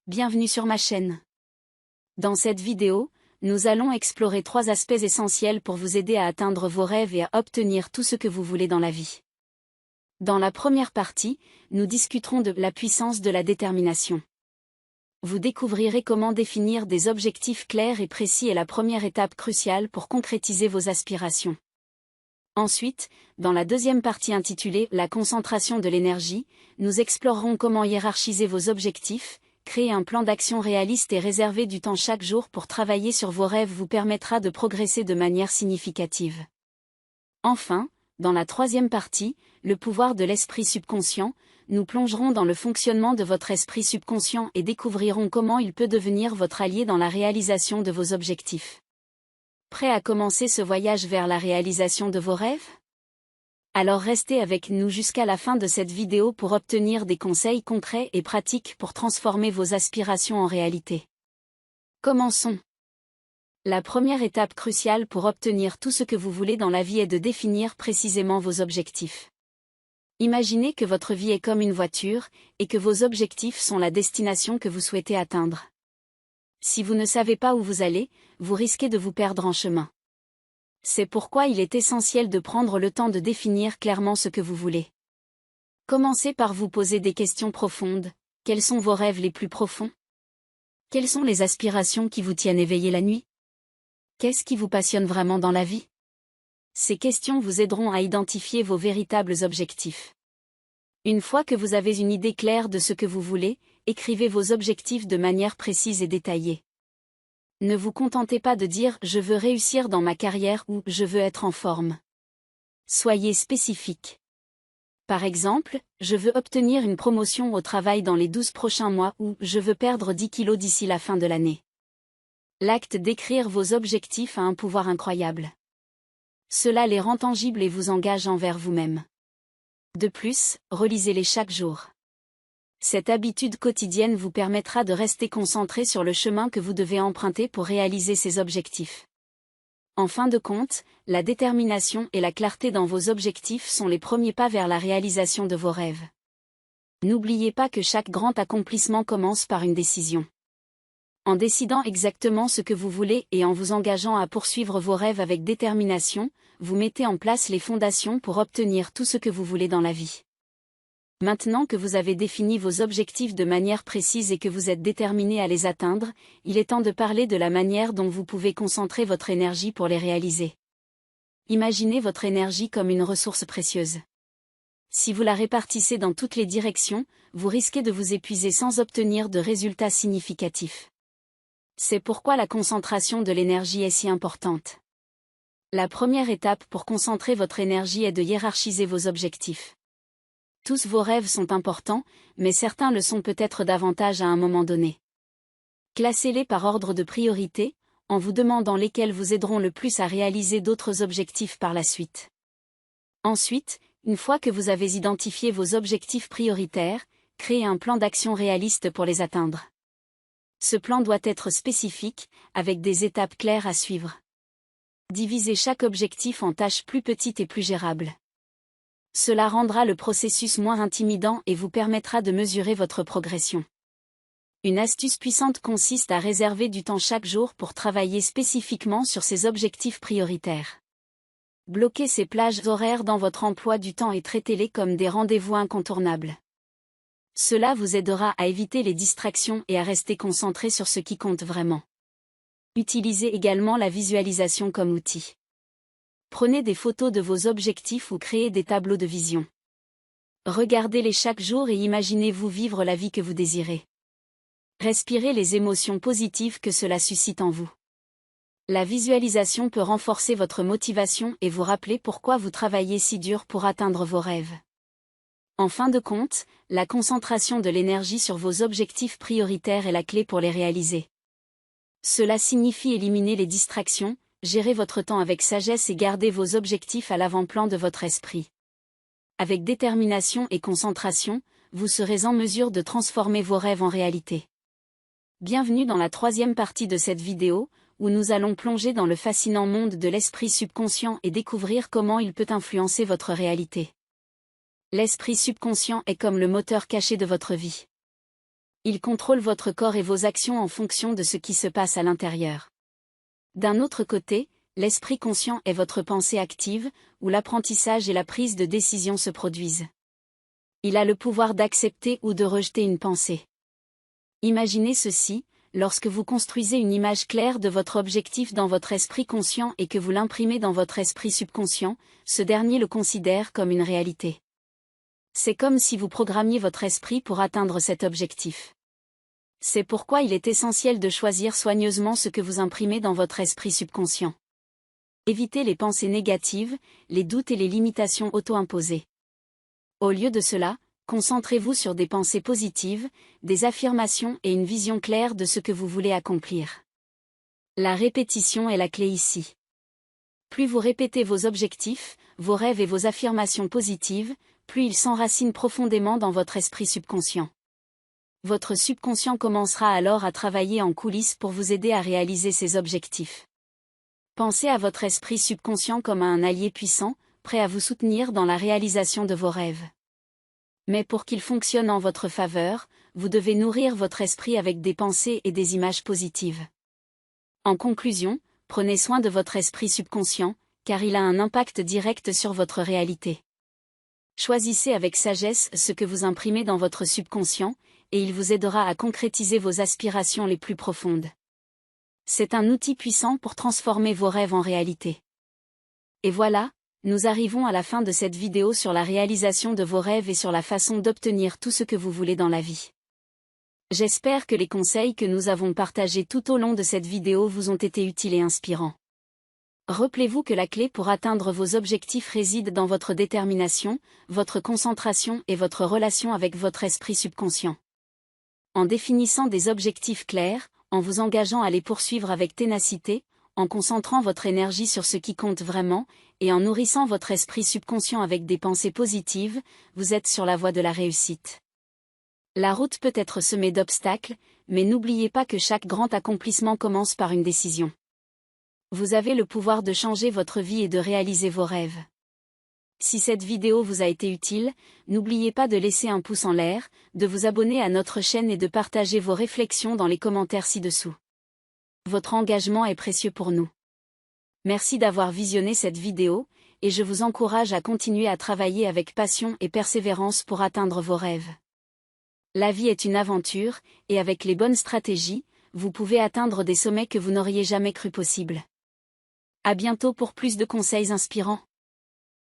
Bienvenue sur ma chaîne. Dans cette vidéo, nous allons explorer 3 aspects essentiels pour vous aider à atteindre vos rêves et à obtenir tout ce que vous voulez dans la vie. Dans la première partie, nous discuterons de la puissance de la détermination. Vous découvrirez comment définir des objectifs clairs et précis est la première étape cruciale pour concrétiser vos aspirations. Ensuite, dans la deuxième partie intitulée « La concentration de l'énergie », nous explorerons comment hiérarchiser vos objectifs, créer un plan d'action réaliste et réserver du temps chaque jour pour travailler sur vos rêves vous permettra de progresser de manière significative. Enfin, dans la troisième partie, le pouvoir de l'esprit subconscient, nous plongerons dans le fonctionnement de votre esprit subconscient et découvrirons comment il peut devenir votre allié dans la réalisation de vos objectifs. Prêt à commencer ce voyage vers la réalisation de vos rêves? Alors restez avec nous jusqu'à la fin de cette vidéo pour obtenir des conseils concrets et pratiques pour transformer vos aspirations en réalité. Commençons. La première étape cruciale pour obtenir tout ce que vous voulez dans la vie est de définir précisément vos objectifs. Imaginez que votre vie est comme une voiture, et que vos objectifs sont la destination que vous souhaitez atteindre. Si vous ne savez pas où vous allez, vous risquez de vous perdre en chemin. C'est pourquoi il est essentiel de prendre le temps de définir clairement ce que vous voulez. Commencez par vous poser des questions profondes. Quels sont vos rêves les plus profonds? Quelles sont les aspirations qui vous tiennent éveillé la nuit? Qu'est-ce qui vous passionne vraiment dans la vie? Ces questions vous aideront à identifier vos véritables objectifs. Une fois que vous avez une idée claire de ce que vous voulez, écrivez vos objectifs de manière précise et détaillée. Ne vous contentez pas de dire « je veux réussir dans ma carrière » ou « je veux être en forme ». Soyez spécifique. Par exemple, « je veux obtenir une promotion au travail dans les 12 prochains mois » ou « je veux perdre 10 kilos d'ici la fin de l'année ». L'acte d'écrire vos objectifs a un pouvoir incroyable. Cela les rend tangibles et vous engage envers vous-même. De plus, relisez-les chaque jour. Cette habitude quotidienne vous permettra de rester concentré sur le chemin que vous devez emprunter pour réaliser ces objectifs. En fin de compte, la détermination et la clarté dans vos objectifs sont les premiers pas vers la réalisation de vos rêves. N'oubliez pas que chaque grand accomplissement commence par une décision. En décidant exactement ce que vous voulez et en vous engageant à poursuivre vos rêves avec détermination, vous mettez en place les fondations pour obtenir tout ce que vous voulez dans la vie. Maintenant que vous avez défini vos objectifs de manière précise et que vous êtes déterminé à les atteindre, il est temps de parler de la manière dont vous pouvez concentrer votre énergie pour les réaliser. Imaginez votre énergie comme une ressource précieuse. Si vous la répartissez dans toutes les directions, vous risquez de vous épuiser sans obtenir de résultats significatifs. C'est pourquoi la concentration de l'énergie est si importante. La première étape pour concentrer votre énergie est de hiérarchiser vos objectifs. Tous vos rêves sont importants, mais certains le sont peut-être davantage à un moment donné. Classez-les par ordre de priorité, en vous demandant lesquels vous aideront le plus à réaliser d'autres objectifs par la suite. Ensuite, une fois que vous avez identifié vos objectifs prioritaires, créez un plan d'action réaliste pour les atteindre. Ce plan doit être spécifique, avec des étapes claires à suivre. Divisez chaque objectif en tâches plus petites et plus gérables. Cela rendra le processus moins intimidant et vous permettra de mesurer votre progression. Une astuce puissante consiste à réserver du temps chaque jour pour travailler spécifiquement sur ces objectifs prioritaires. Bloquez ces plages horaires dans votre emploi du temps et traitez-les comme des rendez-vous incontournables. Cela vous aidera à éviter les distractions et à rester concentré sur ce qui compte vraiment. Utilisez également la visualisation comme outil. Prenez des photos de vos objectifs ou créez des tableaux de vision. Regardez-les chaque jour et imaginez-vous vivre la vie que vous désirez. Respirez les émotions positives que cela suscite en vous. La visualisation peut renforcer votre motivation et vous rappeler pourquoi vous travaillez si dur pour atteindre vos rêves. En fin de compte, la concentration de l'énergie sur vos objectifs prioritaires est la clé pour les réaliser. Cela signifie éliminer les distractions, gérer votre temps avec sagesse et garder vos objectifs à l'avant-plan de votre esprit. Avec détermination et concentration, vous serez en mesure de transformer vos rêves en réalité. Bienvenue dans la troisième partie de cette vidéo, où nous allons plonger dans le fascinant monde de l'esprit subconscient et découvrir comment il peut influencer votre réalité. L'esprit subconscient est comme le moteur caché de votre vie. Il contrôle votre corps et vos actions en fonction de ce qui se passe à l'intérieur. D'un autre côté, l'esprit conscient est votre pensée active, où l'apprentissage et la prise de décision se produisent. Il a le pouvoir d'accepter ou de rejeter une pensée. Imaginez ceci, lorsque vous construisez une image claire de votre objectif dans votre esprit conscient et que vous l'imprimez dans votre esprit subconscient, ce dernier le considère comme une réalité. C'est comme si vous programmiez votre esprit pour atteindre cet objectif. C'est pourquoi il est essentiel de choisir soigneusement ce que vous imprimez dans votre esprit subconscient. Évitez les pensées négatives, les doutes et les limitations auto-imposées. Au lieu de cela, concentrez-vous sur des pensées positives, des affirmations et une vision claire de ce que vous voulez accomplir. La répétition est la clé ici. Plus vous répétez vos objectifs, vos rêves et vos affirmations positives, plus ils s'enracinent profondément dans votre esprit subconscient. Votre subconscient commencera alors à travailler en coulisses pour vous aider à réaliser ces objectifs. Pensez à votre esprit subconscient comme à un allié puissant, prêt à vous soutenir dans la réalisation de vos rêves. Mais pour qu'il fonctionne en votre faveur, vous devez nourrir votre esprit avec des pensées et des images positives. En conclusion, prenez soin de votre esprit subconscient, car il a un impact direct sur votre réalité. Choisissez avec sagesse ce que vous imprimez dans votre subconscient, et il vous aidera à concrétiser vos aspirations les plus profondes. C'est un outil puissant pour transformer vos rêves en réalité. Et voilà, nous arrivons à la fin de cette vidéo sur la réalisation de vos rêves et sur la façon d'obtenir tout ce que vous voulez dans la vie. J'espère que les conseils que nous avons partagés tout au long de cette vidéo vous ont été utiles et inspirants. Rappelez-vous que la clé pour atteindre vos objectifs réside dans votre détermination, votre concentration et votre relation avec votre esprit subconscient. En définissant des objectifs clairs, en vous engageant à les poursuivre avec ténacité, en concentrant votre énergie sur ce qui compte vraiment, et en nourrissant votre esprit subconscient avec des pensées positives, vous êtes sur la voie de la réussite. La route peut être semée d'obstacles, mais n'oubliez pas que chaque grand accomplissement commence par une décision. Vous avez le pouvoir de changer votre vie et de réaliser vos rêves. Si cette vidéo vous a été utile, n'oubliez pas de laisser un pouce en l'air, de vous abonner à notre chaîne et de partager vos réflexions dans les commentaires ci-dessous. Votre engagement est précieux pour nous. Merci d'avoir visionné cette vidéo, et je vous encourage à continuer à travailler avec passion et persévérance pour atteindre vos rêves. La vie est une aventure, et avec les bonnes stratégies, vous pouvez atteindre des sommets que vous n'auriez jamais cru possibles. À bientôt pour plus de conseils inspirants.